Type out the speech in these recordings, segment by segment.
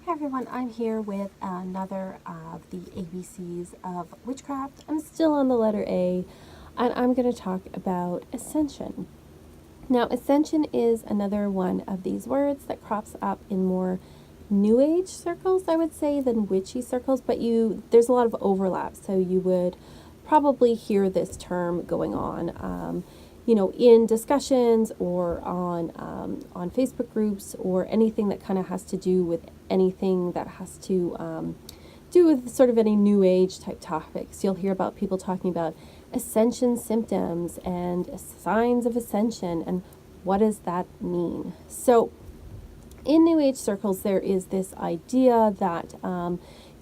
Hi everyone, I'm here with another of the ABCs of Witchcraft. I'm still on the letter A, and I'm going to talk about Ascension. Now, Ascension is another one of these words that crops up in more New Age circles, I would say, than witchy circles, but there's a lot of overlap, so you would probably hear this term going on. In discussions or on Facebook groups or anything that kind of has to do with anything that has to do with sort of any New Age type topics. You'll hear about people talking about ascension symptoms and signs of ascension and what does that mean. So in New Age circles, there is this idea that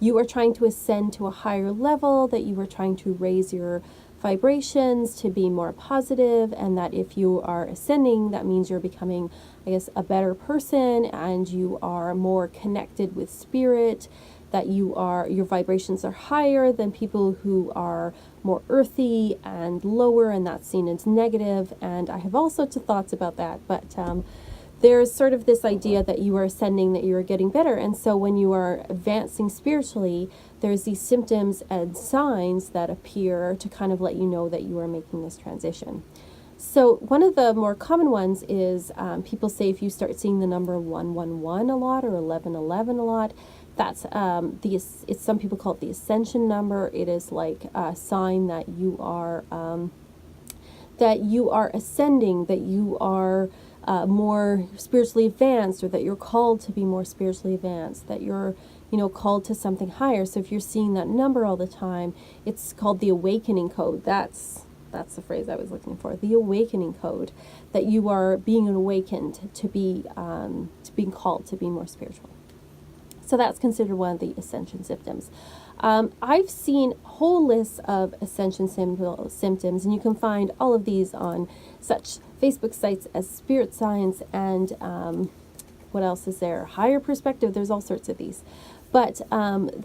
you are trying to ascend to a higher level, that you are trying to raise your vibrations to be more positive, and that if you are ascending, that means you're becoming, I guess, a better person and you are more connected with spirit, that your vibrations are higher than people who are more earthy and lower, and that's seen as negative. And I have all sorts of thoughts about that, but there's sort of this idea that you are ascending, that you are getting better. And so when you are advancing spiritually, there's these symptoms and signs that appear to kind of let you know that you are making this transition. So one of the more common ones is people say if you start seeing the number 111 a lot or 1111 a lot, that's it's some people call it the ascension number. It is like a sign that you are ascending, that you are more spiritually advanced, or that you're called to be more spiritually advanced, that you're called to something higher. So if you're seeing that number all the time, it's called the awakening code. That's the phrase I was looking for, the awakening code, that you are being awakened to being called to be more spiritual. So that's considered one of the ascension symptoms. I've seen whole lists of ascension symptoms, and you can find all of these on such Facebook sites as Spirit Science and what else is there? Higher Perspective. There's all sorts of these. But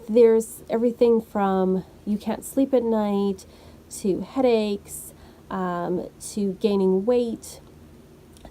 there's everything from you can't sleep at night, to headaches, to gaining weight,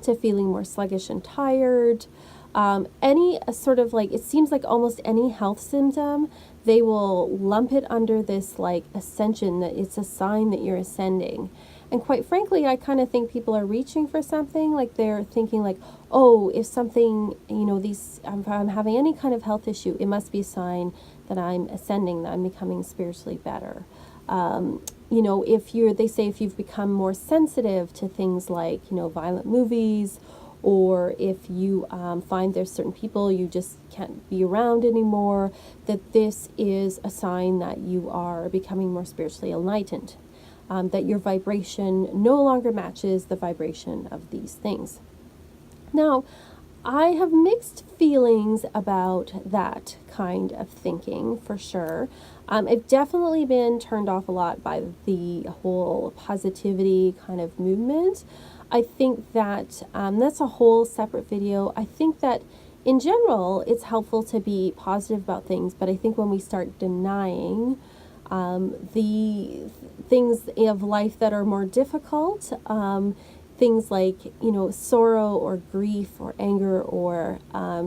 to feeling more sluggish and tired. Any sort of it seems like almost any health symptom, they will lump it under this ascension, that it's a sign that you're ascending. And quite frankly, I kind of think people are reaching for something. They're thinking oh, if something, I'm having any kind of health issue, it must be a sign that I'm ascending, that I'm becoming spiritually better. They say if you've become more sensitive to things like, violent movies, or if you find there's certain people you just can't be around anymore, that this is a sign that you are becoming more spiritually enlightened, that your vibration no longer matches the vibration of these things. Now, I have mixed feelings about that kind of thinking, for sure. I've definitely been turned off a lot by the whole positivity kind of movement. I think that that's a whole separate video. I think that in general, it's helpful to be positive about things, but I think when we start denying the things of life that are more difficult, things like, sorrow or grief or anger or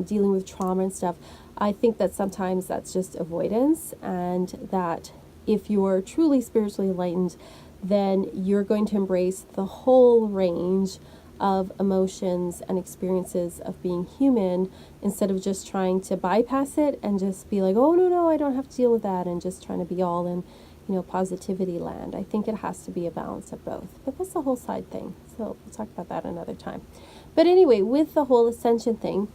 dealing with trauma and stuff, I think that sometimes that's just avoidance, and that if you're truly spiritually enlightened, then you're going to embrace the whole range of emotions and experiences of being human, instead of just trying to bypass it and just be like, oh, no, I don't have to deal with that, and just trying to be all in, positivity land. I think it has to be a balance of both. But that's the whole side thing. So we'll talk about that another time. But anyway, with the whole ascension thing,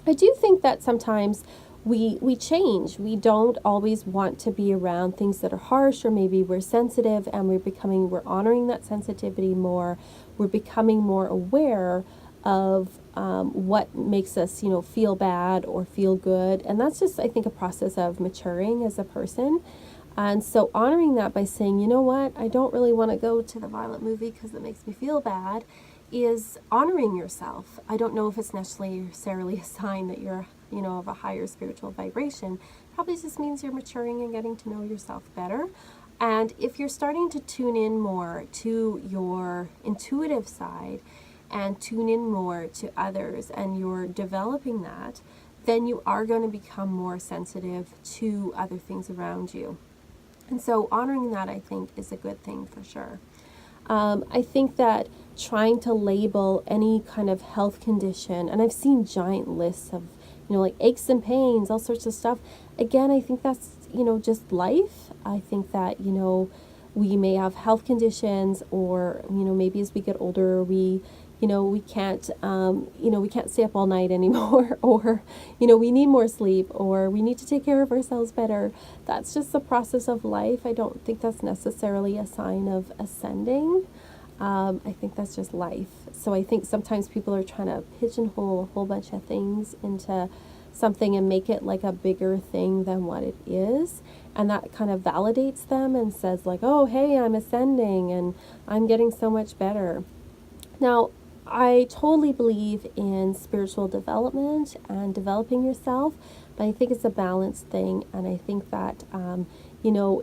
I do think that sometimes we change. We don't always want to be around things that are harsh, or maybe we're sensitive and we're honoring that sensitivity more. We're becoming more aware of what makes us, feel bad or feel good. And that's just, I think, a process of maturing as a person. And so honoring that by saying, you know what, I don't really want to go to the violent movie because it makes me feel bad, is honoring yourself. I don't know if it's necessarily a sign that you're, of a higher spiritual vibration. Probably just means you're maturing and getting to know yourself better. And if you're starting to tune in more to your intuitive side and tune in more to others, and you're developing that, then you are going to become more sensitive to other things around you. And so honoring that, I think, is a good thing for sure. I think that trying to label any kind of health condition, and I've seen giant lists of, like aches and pains, all sorts of stuff. Again, I think that's, just life. I think that, we may have health conditions, or, maybe as we get older, we can't, we can't stay up all night anymore, or, we need more sleep, or we need to take care of ourselves better. That's just the process of life. I don't think that's necessarily a sign of ascending. I think that's just life. So I think sometimes people are trying to pigeonhole a whole bunch of things into something and make it like a bigger thing than what it is. And that kind of validates them and says like, oh, hey, I'm ascending and I'm getting so much better. Now, I totally believe in spiritual development and developing yourself, but I think it's a balanced thing. And I think that,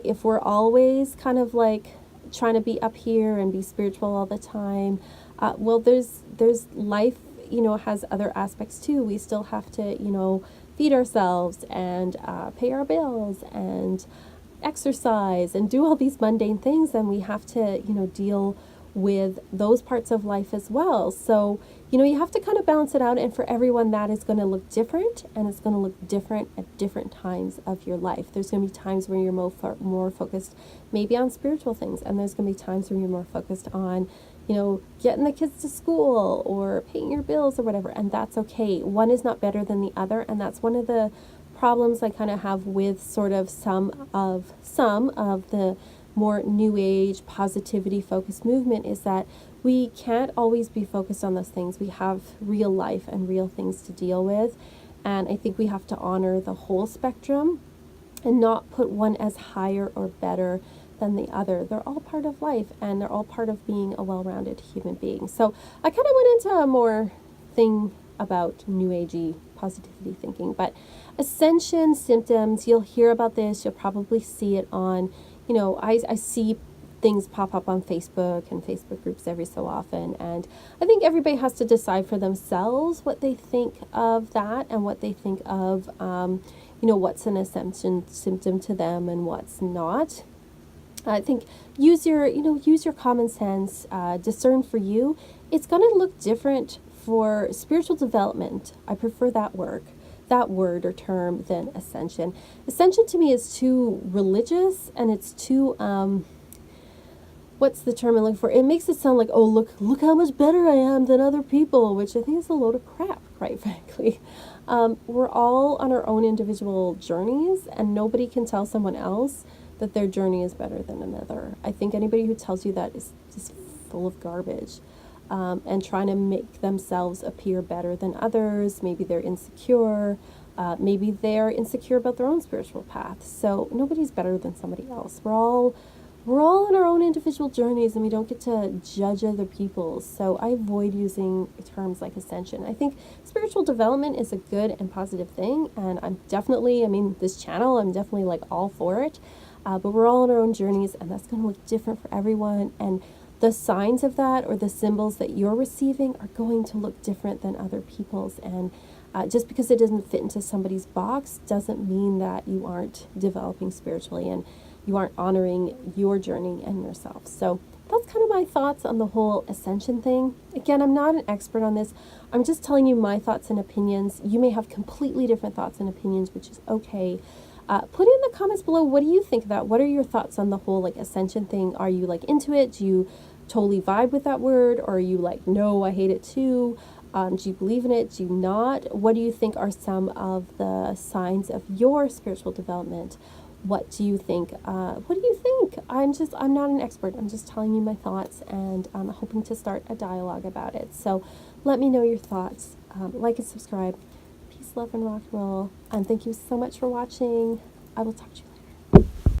if we're always kind of like trying to be up here and be spiritual all the time, well, there's life, has other aspects too. We still have to, feed ourselves and pay our bills and exercise and do all these mundane things. And we have to, deal with those parts of life as well. So, you have to kind of balance it out. And for everyone, that is going to look different, and it's going to look different at different times of your life. There's going to be times where you're more focused maybe on spiritual things, and there's going to be times where you're more focused on, getting the kids to school or paying your bills or whatever. And that's okay. One is not better than the other. And that's one of the problems I kind of have with sort of some of the more new age positivity focused movement, is that we can't always be focused on those things. We have real life and real things to deal with. And I think we have to honor the whole spectrum and not put one as higher or better than the other. They're all part of life, and they're all part of being a well-rounded human being. So I kind of went into a more thing about new agey positivity thinking, but ascension symptoms, you'll hear about this, you'll probably see it on, I see things pop up on Facebook and Facebook groups every so often, and I think everybody has to decide for themselves what they think of that and what they think of, what's an ascension symptom to them and what's not. I think use your common sense, discern for you. It's going to look different for spiritual development. I prefer that word or term than ascension. Ascension to me is too religious, and it's too, what's the term I'm looking for? It makes it sound like, oh, look how much better I am than other people, which I think is a load of crap, quite frankly. We're all on our own individual journeys, and nobody can tell someone else that their journey is better than another. I think anybody who tells you that is just full of garbage, and trying to make themselves appear better than others. Maybe they're insecure. Maybe they're insecure about their own spiritual path. So nobody's better than somebody else. We're all on our own individual journeys, and we don't get to judge other people. So I avoid using terms like ascension. I think spiritual development is a good and positive thing, and I'm definitely, this channel, I'm definitely like all for it. But we're all on our own journeys, and that's going to look different for everyone. And the signs of that, or the symbols that you're receiving, are going to look different than other people's. And just because it doesn't fit into somebody's box doesn't mean that you aren't developing spiritually and you aren't honoring your journey and yourself. So that's kind of my thoughts on the whole ascension thing. Again, I'm not an expert on this. I'm just telling you my thoughts and opinions. You may have completely different thoughts and opinions, which is okay. Put in the comments below, what do you think of that? What are your thoughts on the whole ascension thing? Are you into it? Do you totally vibe with that word? Or are you like, no, I hate it too? Do you believe in it? Do you not? What do you think are some of the signs of your spiritual development? What do you think? I'm not an expert. I'm just telling you my thoughts, and I'm hoping to start a dialogue about it. So let me know your thoughts. Like and subscribe. Peace, love, and rock and roll. And thank you so much for watching. I will talk to you later.